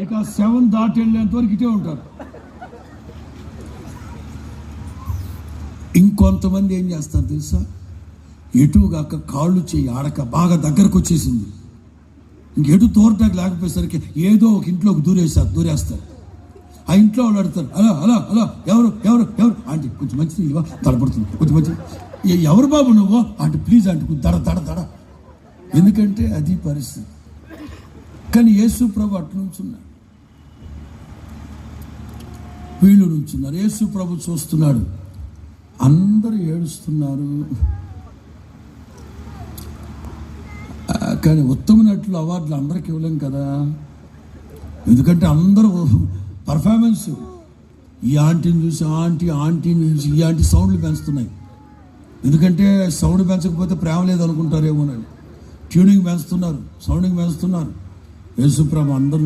ఇక 7 దాటి వెళ్ళేంత వరకు ఇటే ఉంటారు. ఇంకొంతమంది ఏం చేస్తారు తెలుసా, ఎటుగాక కాళ్ళు చేయి ఆడక బాగా దగ్గరకు వచ్చేసింది, ఇంకెటు తోరటానికి లేకపోయేసరికి ఏదో ఒక ఇంట్లోకి దూరేస్తారు. ఆ ఇంట్లో వాళ్ళు అడుగుతారు, అలా అలా అలా ఎవరు ఎవరు ఎవరు ఆంటీ కొంచెం మంచిది ఇవ్వ, తడపడుతుంది కొంచెం మంచిది, ఎవరు బాబు నువ్వు ఆంటీ ప్లీజ్ ఆంటీ కొంచెం దడ. ఎందుకంటే అది పరిస్థితి. కానీ యేసు ప్రభు అటు నుంచున్నాడు, వీళ్ళు నుంచున్నారు. యేసు ప్రభు చూస్తున్నాడు, అందరూ ఏడుస్తున్నారు. కానీ ఉత్తమ నటులు అవార్డులు అందరికి ఇవ్వలేం కదా, ఎందుకంటే అందరూ పర్ఫార్మెన్స్. ఈ ఆంటీని చూసి ఆంటీని చూసి ఈ ఆంటీ సౌండ్లు పెంచుతున్నాయి, ఎందుకంటే సౌండ్ పెంచకపోతే ప్రేమ లేదు అనుకుంటారేమోనని ట్యూనింగ్ పెంచుతున్నారు, సౌండింగ్ పెంచుతున్నారు. యేసు ప్రభు అందరూ